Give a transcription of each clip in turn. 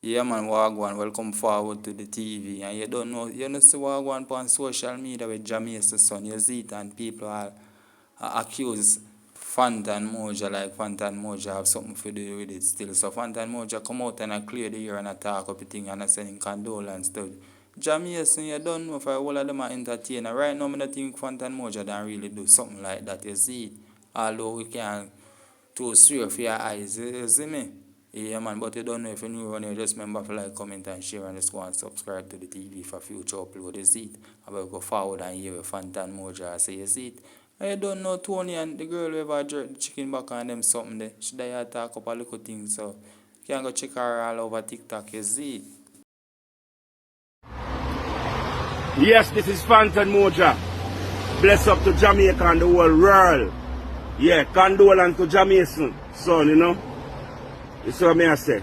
Yeah, man, Wagwan, welcome forward to the TV. And you don't see Wagwan on social media with Jamaica's son, you see it, and people are accuse FANTAN Mojah, like FANTAN Mojah have something to do with it still. So FANTAN Mojah come out and I clear the air and attack up the thing and I send condolence to Jamaica. You don't know if all of them are entertainer. Right now, I don't think FANTAN Mojah don't really do something like that, you see it. Although we can to swear for your eyes, you see me? Yeah, man, but you don't know if you're new on here, just remember to like, comment, and share, and just go and subscribe to the TV for future upload. You see it? I will go forward and hear FANTAN Mojah say, you see it? And you don't know Tony and the girl who ever jerk the chicken back on them something there. She there talk up a little thing, so you can go check her all over TikTok, you see it? Yes, this is FANTAN Mojah. Bless up to Jamaica and the whole world. Yeah, condolence to Jamaican son, you know. You see what me I say.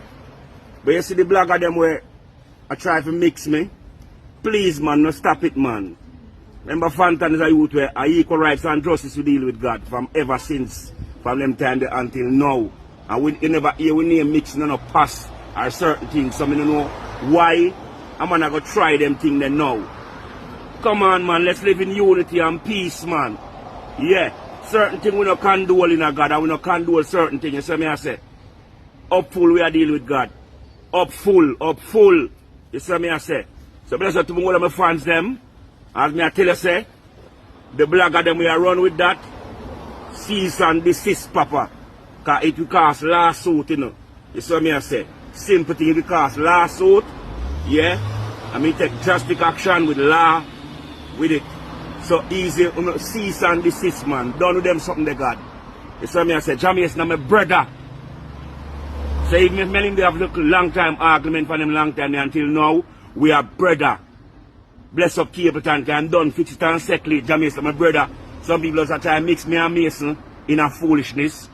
But you see the blogger them where I try to mix me. Please, man, no stop it, man. Remember, FANTAN is a youth where equal rights and justice we deal with God from ever since, from them time there until now. And we never hear we name mixing no pass or certain things. So I don't know why I'm gonna go try them things then now. Come on, man, let's live in unity and peace, man. Yeah, certain things we no condole in a God and we no condole certain things. You see me I say? Up full we are dealing with God. Up full, up full. You see me I say? So bless up to all of my fans them. As me I tell you say, the blogger them we are run with that. Cease and desist, Papa. Cause it will cause lawsuit, you know. You see me I say? Simple thing, it will cause lawsuit. Yeah. I mean take drastic action with law. With it. So easy, cease and desist, man. Don't do them something they got. You see me I say, Jamaica's not my brother. So even if me have a long time argument for them long time until now, we are brother. Bless up Capleton, I'm done, fix it and settle it. Jamaica, my brother. Some people are trying to mix me and Mason in a foolishness.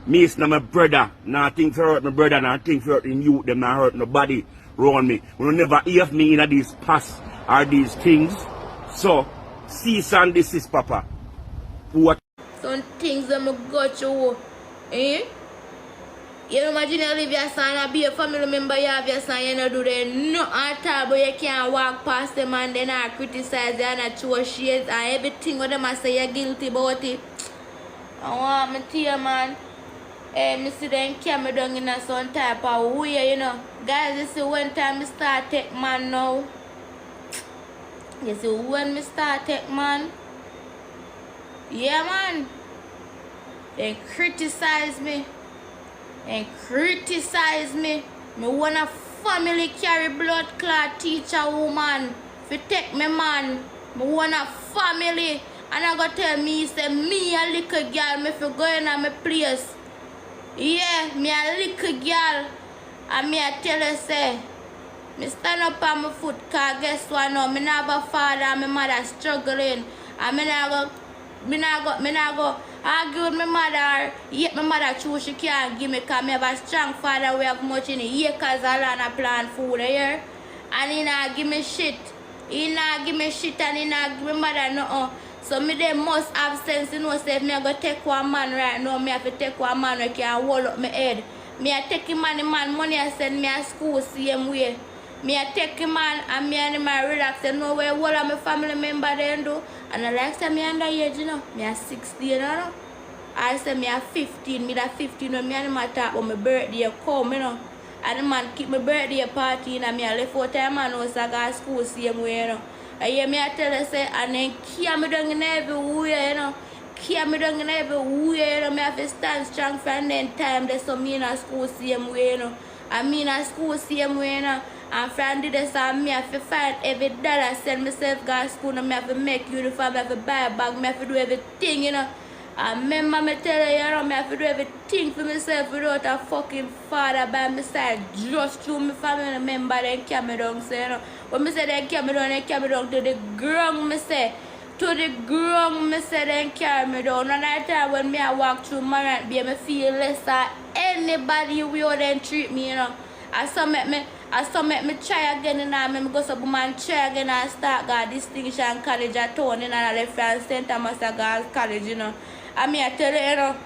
Mason, my brother. Now think for hurt my brother, now think for hurting you, them not hurt nobody around me. We will never hear me in these past or these things. So, cease and desist, Papa. What? Some things that I go through, eh? You imagine you live your son and be a family member, you have your son, you don't do them no at all, but you can't walk past them and then I criticize them and throw shades and everything what them I say you're guilty about it. I want me to you, man. Me see them camera down in some type of way, you know. Guys, you see one time I start take man now. You see when me start take man. Yeah, man. They criticize me. And criticize me. Me want a family carry blood clot teacher woman. Fi take me man. Me want a family. And I go tell me, say me a little girl, me fi go in a my place. Yeah, me a little girl. And me a tell her say, me stand up on my foot cause guess what now, me not have a father and my mother struggling. And me not go argue with my mother, yet my mother choose she can't give me because I have a strong father we have much in the acres of land and plant food here. And he not give me shit. He not give me shit and he not give me mother nothing. So me they must have sense, you know, say if me I go take one man right now, me have to take one man who can hold up my head. Me I take him and the man money I send me to school same way. Me I take him man and me and him I relax and know where all of my family member they do. And I like say me underage, you know. Me a 16, you know. I say me a 15, me that 15 when me and him talk about my birthday come, you know. And the man keep my birthday party and me a left out time man house I go to school same way, you know. I hear me I tell her say and then carry me down in everywhere, you know. Carry me down in everywhere, you know. Me have to stand strong for and then time they so me in a school same way, you know. And me in a school same way, you know. And from this and me have to find every dollar, send myself to school, and me have to make uniform, I have to buy a bag, me have to do everything, you know. And remember me tell you, you know, me have to do everything for myself without a fucking father by my side. Just through my family member, they carry me down, so, you know. When me say they carry me down to the ground, me say. To the ground, me say they carry me down. And I tell when me I walk through Marant Bay, me feel less than anybody who they treat me, you know. I saw make me try again and I go to man try again and start got distinction college at town and I left from St. Thomas Girls College, you know. I mean I tell you, you know,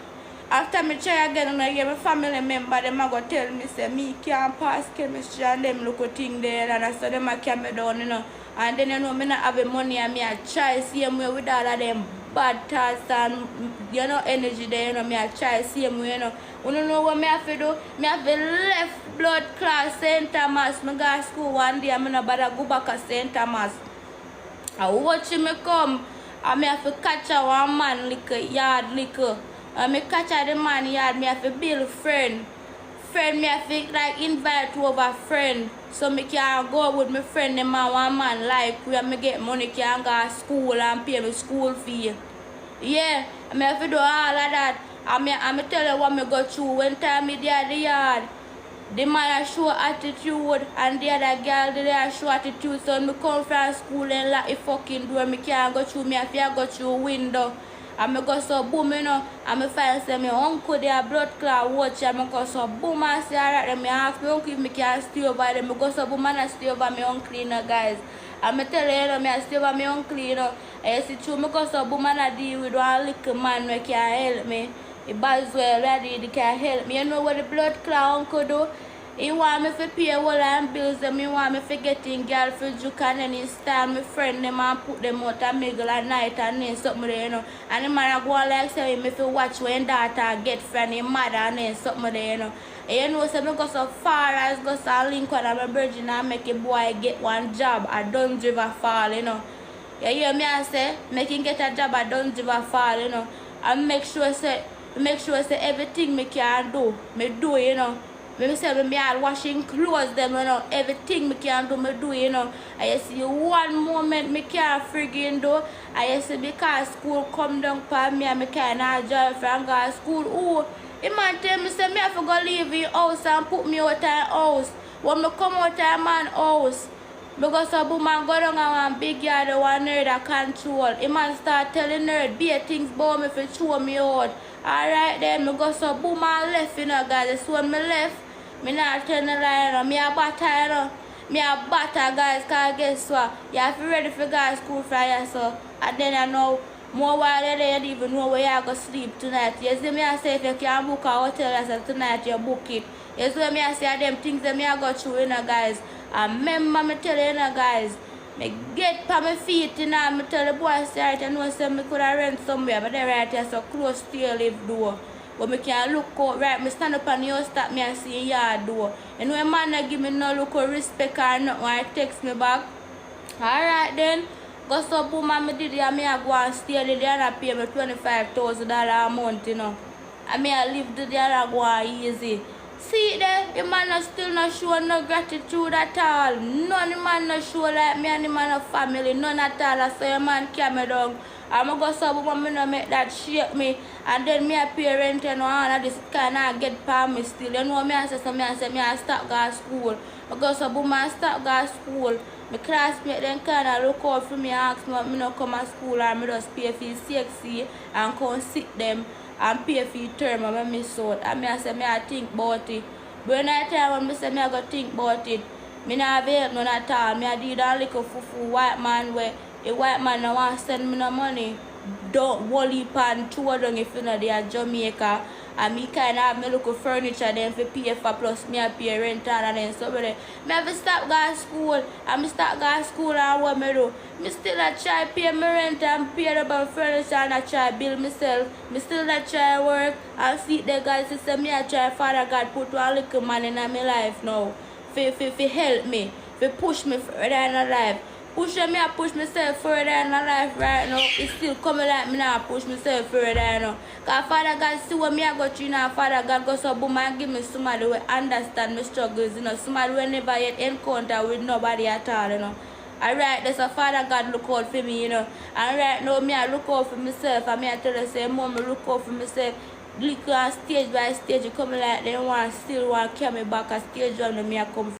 after me try again, and I get my family member, them a go tell me, say, me can't pass chemistry, and them look a thing there, and I saw them a carry me down, you know. And then, you know, me not have the money, and me a try same way with all of them bad thoughts and, you know, energy there, you know, me a try same way, you know. You know what me have to do? Me have to left blood class St. Thomas. Me go to school one day, and me no bother go back to St. Thomas. I watch me come, and me have to catch a one man liquor, yard liquor. And me catch a the man yard, me have to build friend. Friend, me have to like invite over friend. So me can go with my friend them and one man like where me get money can go to school and pay me school fee. Yeah, I me have to do all of that. I me tell you what me go through. When time me there at the yard, the man a show attitude and the other girl they show attitude. So me come from school and lock the fucking door. Me can't go through. Me have to go through window. And me go so boom, you know. And me find say my uncle there blood clot watch. And me go so boom and say alright. Then me ask my uncle if me can stay over there. Me go so boom and I stay over my uncle, you know, guys. And me tell you, know, me I stay over my uncle, you know. And you see true, me go so boom and I deal with one little man who can help me. He Boswell ready, he can help me. You know what the blood clot uncle do? He want me to pay all and bills them. He want me to get in girl for juke and then he style my friend them and put them out and mingle at night and then something there, you know. And the man go like say me to watch when daughter get friend him mother and then something there, you know. And you know, so me go so far as go so Lincoln and my virgin and make a boy get one job at Dunriver Fall, you know. You hear me I say, make him get a job at Dunriver Fall, you know. And make sure say everything me can do, me do, you know. Me say me all washing clothes them, you know. Everything me can do, me do, you know. I see one moment me can't friggin' do. I see because school come down for me and me can't drive from go to school. Oh, the man tell me say me have to go leave the house and put me out of the house. When me come out of the man's house, because a woman go down and one big yard one nerd that control. The man start telling nerd be things about me for show me out. Alright then, me go so boom and left, you know, guys. So when me left, me not tell the lie, you know. Me a batter, you know. Me a batter, guys, because guess what? You have to be ready for go to school for yourself. And then I know, more while you don't even know where you go sleep tonight. You see me I say if you can book a hotel, I say tonight you book it. You see me I say them things that me I go through, you know, guys. And remember me tell you, you know, guys, me get pa my feet, you know, me tell the boy, say, right, I know say me could have rent somewhere, but they right here so close to your live door. But me can look out, right, me stand up on your stop me and see yard door. And when man not give me no look of respect or nothing, or text me back. Alright then, go so boom and me did it and me I go and stay there and I pay me $25,000 a month, you know. And me I live there and I go on easy. See there, the man still not show no gratitude at all. None the man not show like me and the man of family, none at all. So your man carry me down. I'm go so but me no make that shake me. And then me a parent and all of this kind of get palm me still. You know me I say so me I stop go to school. I go so but I stop go to school. My classmate then kind of look out for me and ask me me no come to school and me just pay for CXC and come sit them and pay for the term and I miss out. And I say I think about it. But when I tell me say I go think about it, I not have help none at all. I did a little fufu white man where a white man no want to send me no money. Don't worry pan two down if you know they are Jamaica. And me kind of have me look furniture then for pay for plus me a pay rent and then so me have to stop going to school. And me start going to school and what me do? Me still a try pay my rent and pay about furniture and I try build myself. Me still a try work and see the guys say me a try Father God put one little man in my life now. For help me. For push me further in life. Me, I push myself further in my life right now. It's still coming like me now push myself further now. Because Father God see what me I go through now. Father God go so boom and give me somebody who understand my struggles, you know. Somebody who never yet encounter with nobody at all, you know. Alright, there's a Father God look out for me, you know. And right now me I look out for myself and me I tell you say mom I look out for myself. Look on stage by stage you come like they still want to carry me back a stage one me I come